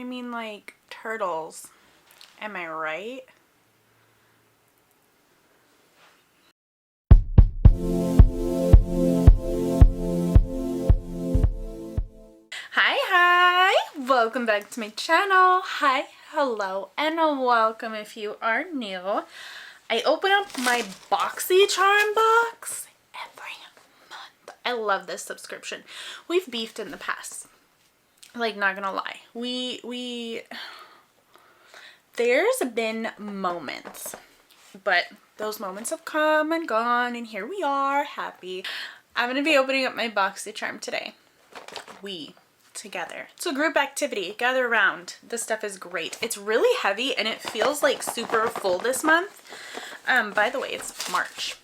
mean, like, turtles. Am I right? Hi, welcome back to my channel. Hi, hello, and welcome if you are new. I open up my Boxycharm box every month. I love this subscription. We've beefed in the past. Like, not gonna lie. There's been moments, but those moments have come and gone, and here we are, happy. I'm gonna be opening up my Boxycharm today. Together. It's a group activity. Gather around. This stuff is great. It's really heavy and it feels like super full this month. By the way, it's March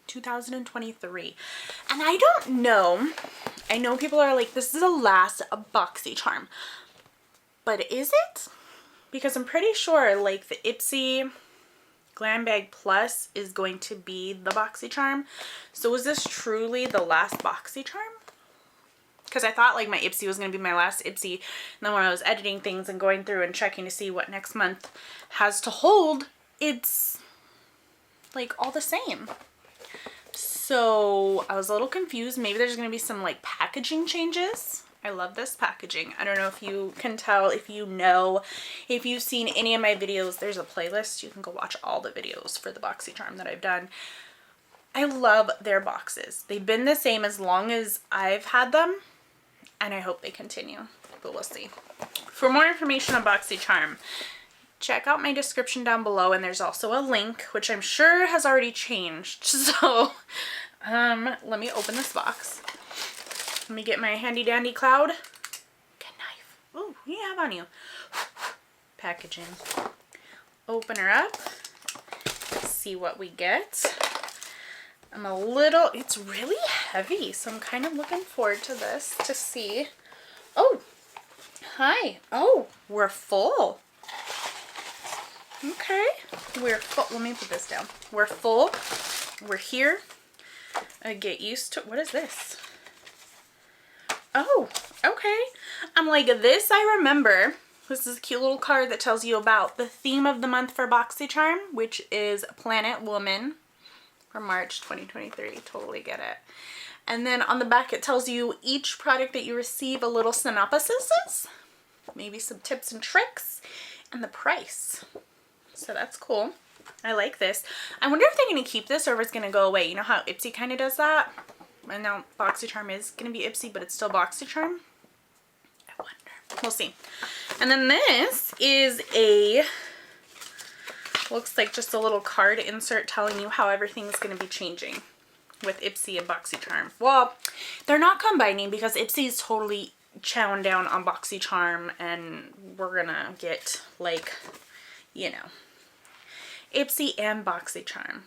2023. And I don't know. I know people are like, this is the last Boxycharm. But is it? Because I'm pretty sure like the Ipsy Glam Bag Plus is going to be the Boxycharm. So is this truly the last Boxycharm? Because I thought like my Ipsy was going to be my last Ipsy. And then when I was editing things and going through and checking to see what next month has to hold, it's like all the same. So I was a little confused. Maybe there's going to be some like packaging changes. I love this packaging. I don't know if you can tell, if you know, if you've seen any of my videos, there's a playlist. You can go watch all the videos for the Boxycharm that I've done. I love their boxes. They've been the same as long as I've had them. And I hope they continue, but we'll see. For more information on Boxycharm, check out my description down below, and there's also a link, which I'm sure has already changed. So, let me open this box. Let me get my handy dandy cloud. Good knife. Ooh, what do you have on you? Packaging. Open her up. Let's see what we get. It's really heavy, so I'm kind of looking forward to this to see. Oh, hi. Oh, we're full. Okay, we're full. Let me put this down. We're full. We're here. I get used to, what is this? Oh, okay. I'm like, this I remember. This is a cute little card that tells you about the theme of the month for Boxycharm, which is Planet Woman. For March 2023, totally get it. And then on the back it tells you each product that you receive a little synopsis, maybe some tips and tricks, and the price. So that's cool. I like this. I wonder if they're going to keep this or if it's going to go away. You know how Ipsy kind of does that? And now Boxycharm is going to be Ipsy, but it's still Boxycharm. I wonder. We'll see. And then this is looks like just a little card insert telling you how everything's going to be changing with Ipsy and Boxycharm. Well, they're not combining because Ipsy is totally chowing down on Boxycharm, and we're going to get like, you know, Ipsy and Boxycharm.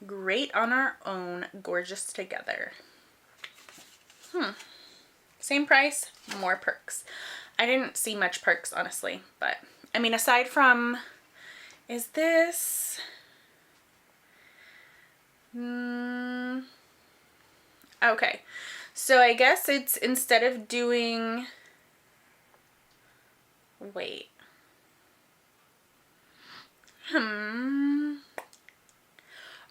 Great on our own, gorgeous together. Same price, more perks. I didn't see much perks, honestly, but I mean, aside from, is this, okay, so I guess it's instead of doing, wait,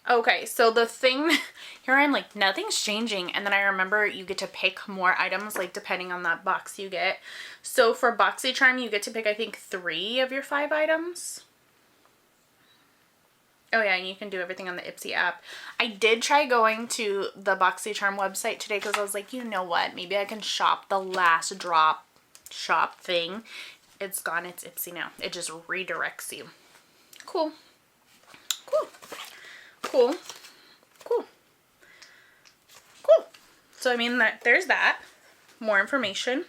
okay, so the thing, here I'm like, nothing's changing, and then I remember you get to pick more items, like, depending on that box you get. So for Boxycharm, you get to pick, I think, 3 of your 5 items. Oh yeah, and you can do everything on the Ipsy app. I did try going to the Boxycharm website today because I was like, you know what, maybe I can shop the last drop shop thing. It's gone, it's Ipsy now. It just redirects you. Cool. Cool. Cool. Cool. Cool. So I mean, there's that. More information.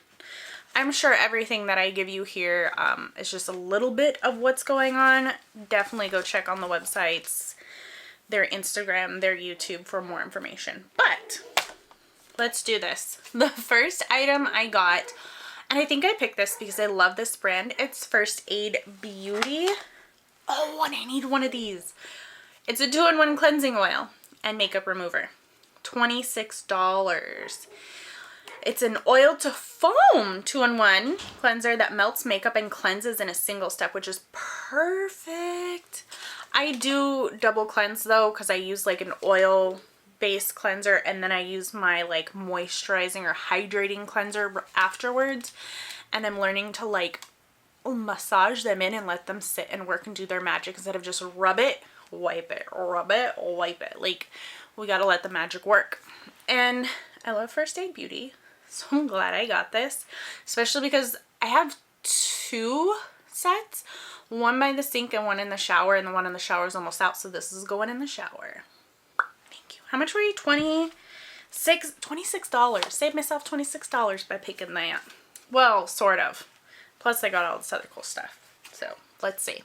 I'm sure everything that I give you here is just a little bit of what's going on. Definitely go check on the websites, their Instagram, their YouTube for more information. But let's do this. The first item I got, and I think I picked this because I love this brand. It's First Aid Beauty. Oh, and I need one of these. It's a 2-in-1 cleansing oil and makeup remover. $26. It's an oil to foam 2-in-1 cleanser that melts makeup and cleanses in a single step, which is perfect. I do double cleanse though, because I use like an oil based cleanser and then I use my like moisturizing or hydrating cleanser afterwards. And I'm learning to like massage them in and let them sit and work and do their magic instead of just rub it, wipe it, rub it, wipe it. Like, we gotta let the magic work. And I love First Aid Beauty, so I'm glad I got this, especially because I have 2 sets, one by the sink and one in the shower, and the one in the shower is almost out, so this is going in the shower. Thank you. How much were you? $26. Saved myself $26 by picking that. Well, sort of. Plus I got all this other cool stuff. So let's see.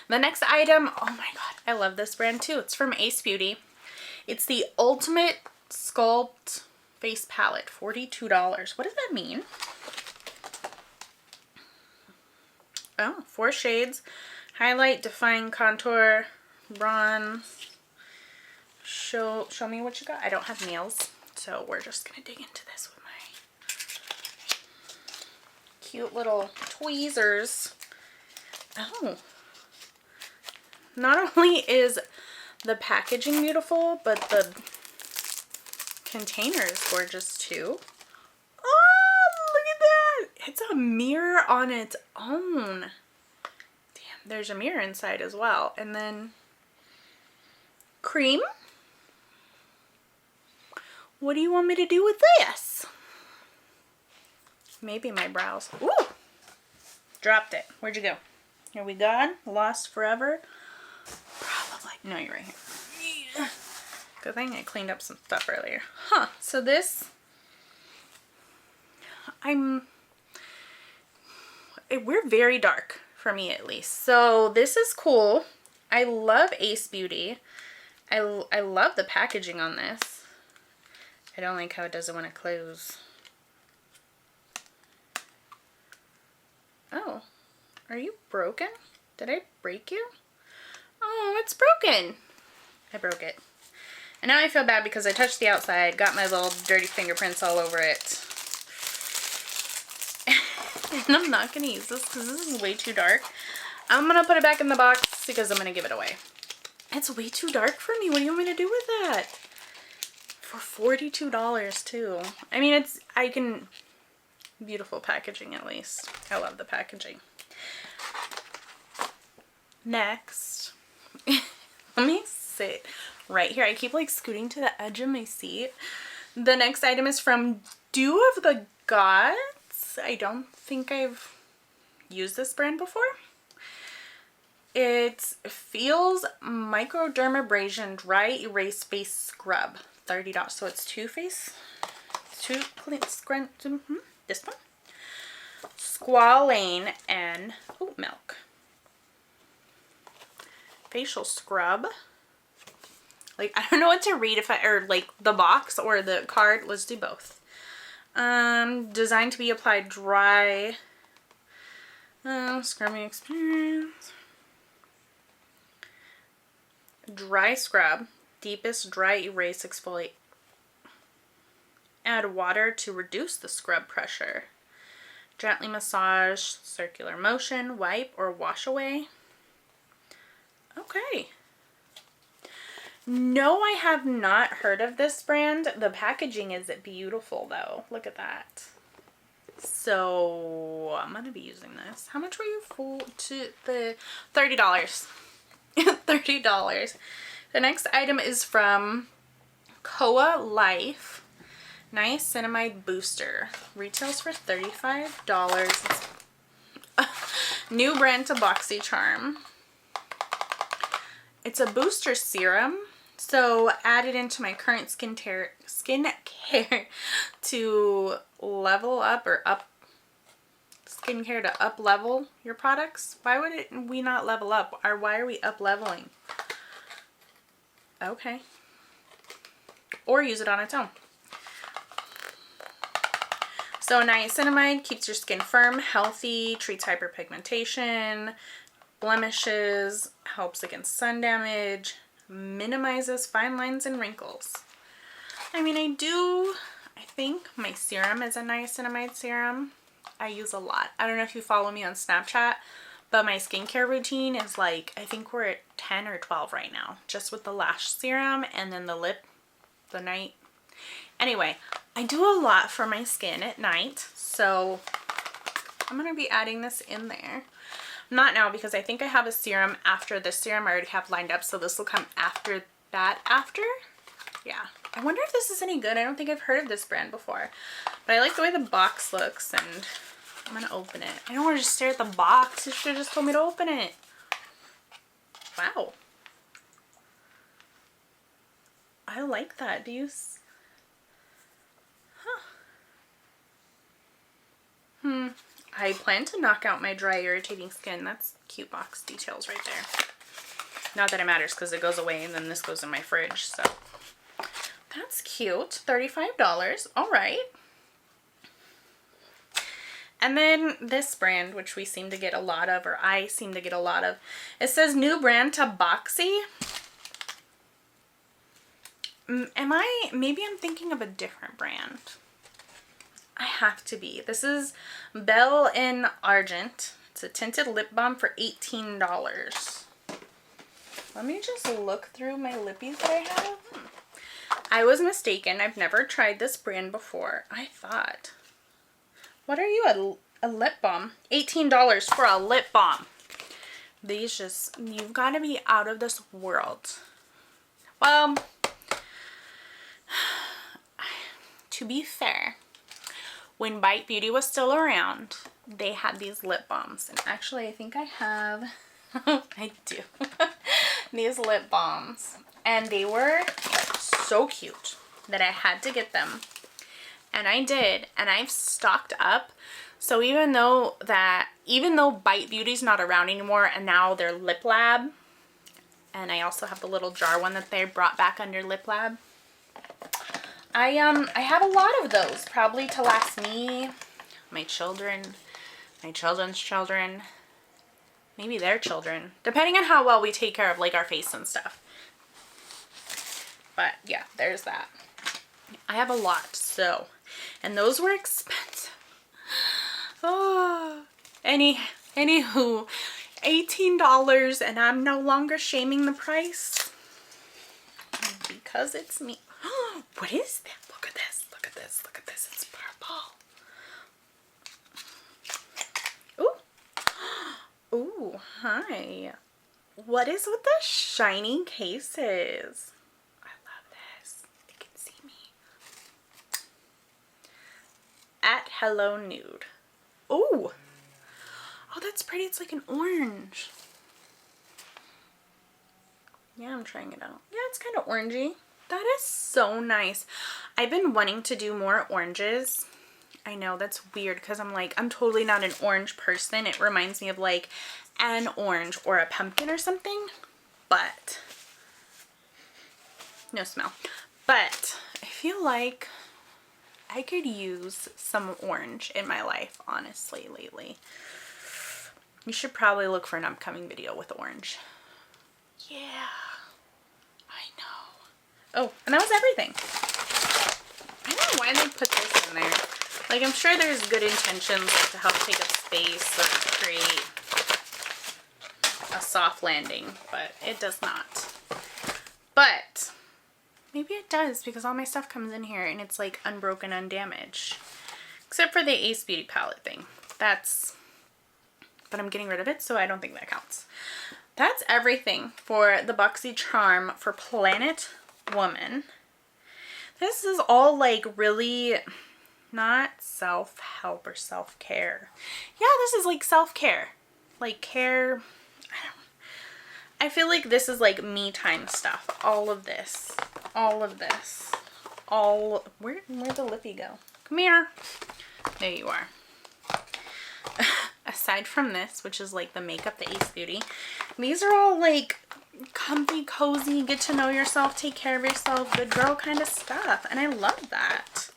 The next item, oh my god, I love this brand too. It's from Ace Beauty. It's the Ultimate Sculpt Face Palette, $42. What does that mean? Oh, 4 shades. Highlight, define, contour, bronze. Show me what you got. I don't have nails, so we're just gonna dig into this with my cute little tweezers. Oh. Not only is the packaging beautiful, but the container is gorgeous too. Oh, look at that! It's a mirror on its own. Damn, there's a mirror inside as well. And then cream. What do you want me to do with this? Maybe my brows. Ooh! Dropped it. Where'd you go? Are we gone? Lost forever? Probably. No, you're right here. Yeah. Good thing I cleaned up some stuff earlier. Huh. So this... We're very dark, for me at least. So this is cool. I love Ace Beauty. I love the packaging on this. I don't like how it doesn't want to close. Oh, are you broken? Did I break you? Oh, it's broken. I broke it. And now I feel bad because I touched the outside, got my little dirty fingerprints all over it. And I'm not going to use this because this is way too dark. I'm going to put it back in the box because I'm going to give it away. It's way too dark for me. What do you want me to do with that? For $42 too. I mean, beautiful packaging at least. I love the packaging. Next, let me sit right here. I keep like scooting to the edge of my seat. The next item is from Dew of the Gods. I don't think I've used this brand before. It's Feels Microdermabrasion Dry Erase Face Scrub, $30. So it's this one, squalane and oat milk. Facial scrub. Like, I don't know what to read or like the box or the card. Let's do both. Designed to be applied dry. Scrubbing experience. Dry scrub. Deepest dry erase exfoliate. Add water to reduce the scrub pressure. Gently massage, circular motion, wipe or wash away. Okay. No, I have not heard of this brand. The packaging is beautiful though. Look at that. So I'm gonna be using this. How much were you for? $30. $30. The next item is from Koa Life. Niacinamide Booster. Retails for $35. New brand to Boxycharm. It's a booster serum. So add it into my current skincare to level up or up skincare to up level your products. Why would we not level up? Or why are we up leveling? Okay. Or use it on its own. So niacinamide keeps your skin firm, healthy, treats hyperpigmentation, blemishes, helps against sun damage, minimizes fine lines and wrinkles. I mean, I I think my serum is a niacinamide serum. I use a lot. I don't know if you follow me on Snapchat, but my skincare routine is like, I think we're at 10 or 12 right now, just with the lash serum and then the lip, the night. Anyway, I do a lot for my skin at night, so I'm going to be adding this in there. Not now, because I think I have a serum after this serum I already have lined up, so this will come after that Yeah. I wonder if this is any good. I don't think I've heard of this brand before, but I like the way the box looks, and I'm going to open it. I don't want to just stare at the box. You should have just told me to open it. Wow. I like that. Do you... I plan to knock out my dry, irritating skin. That's cute box details right there. Not that it matters because it goes away and then this goes in my fridge. So that's cute. $35. All right. And then this brand, which we seem to get a lot of, or I seem to get a lot of. It says new brand to Boxy. Maybe I'm thinking of a different brand. I have to be. This is Belle in Argent. It's a tinted lip balm for $18. Let me just look through my lippies that I have. I was mistaken. I've never tried this brand before. I thought. What are you, a lip balm? $18 for a lip balm. These just, you've got to be out of this world. Well, to be fair, when Bite Beauty was still around, they had these lip balms. And actually, I think I have, I do, these lip balms. And they were so cute that I had to get them. And I did. And I've stocked up. So even though Bite Beauty's not around anymore, and now they're Lip Lab, and I also have the little jar one that they brought back under Lip Lab, I have a lot of those, probably to last me, my children, my children's children, maybe their children, depending on how well we take care of like our face and stuff. But yeah, there's that. I have a lot, so, and those were expensive. Oh, anywho, $18, and I'm no longer shaming the price because it's me. What is that? Look at this. Look at this. Look at this. It's purple. Ooh. Ooh, hi. What is with the shiny cases? I love this. You can see me. At Hello Nude. Ooh. Oh, that's pretty. It's like an orange. Yeah, I'm trying it out. Yeah, it's kind of orangey. That is so nice. I've been wanting to do more oranges. I know that's weird because I'm totally not an orange person. It reminds me of like an orange or a pumpkin or something, but no smell. But I feel like I could use some orange in my life, honestly, lately. You should probably look for an upcoming video with orange. Yeah, I know. Oh, and that was everything. I don't know why they put this in there. Like, I'm sure there's good intentions to help take up space or create a soft landing, but it does not. But maybe it does, because all my stuff comes in here and it's like unbroken, undamaged. Except for the Ace Beauty palette thing. But I'm getting rid of it, so I don't think that counts. That's everything for the Boxycharm for Planet Woman. This is all like really not self-help or self-care. Yeah, this is like self-care. Like care. I feel like this is like me time stuff. All of this. All of this. Where'd the lippy go? Come here. There you are. Aside from this, which is like the makeup, the Ace Beauty, these are all like comfy, cozy, get to know yourself, take care of yourself, good girl kind of stuff. And I love that.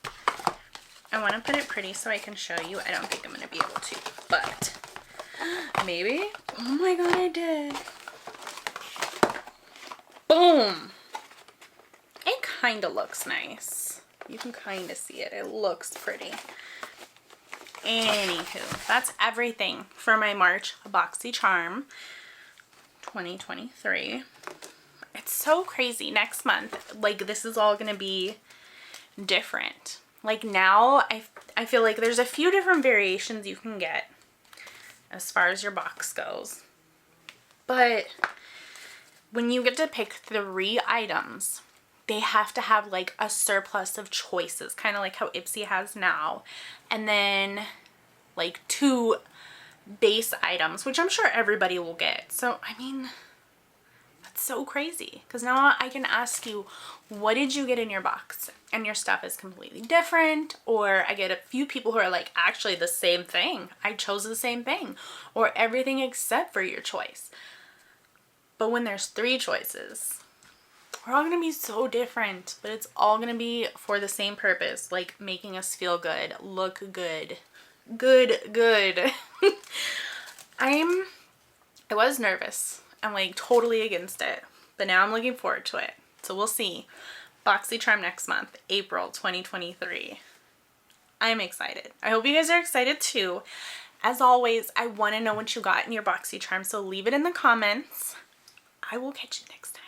I want to put it pretty so I can show you. I don't think I'm going to be able to, but maybe. Oh my god, I did. Boom. It kind of looks nice. You can kind of see it. It looks pretty. Anywho, that's everything for my March Boxycharm 2023. It's so crazy. Next month, like, this is all gonna be different. Like, now I feel like there's a few different variations you can get as far as your box goes, but when you get to pick 3 items, they have to have like a surplus of choices, kind of like how Ipsy has now, and then like 2 base items, which I'm sure everybody will get. So I mean, that's so crazy, because now I can ask you, what did you get in your box? And your stuff is completely different, or I get a few people who are like, actually the same thing, I chose the same thing, or everything except for your choice. But when there's 3 choices, we're all gonna be so different, but it's all gonna be for the same purpose, like making us feel good, look good, good. I was nervous. I'm like totally against it, but now I'm looking forward to it. So we'll see. Boxycharm next month, April 2023. I'm excited. I hope you guys are excited too. As always, I want to know what you got in your Boxycharm, so leave it in the comments. I will catch you next time.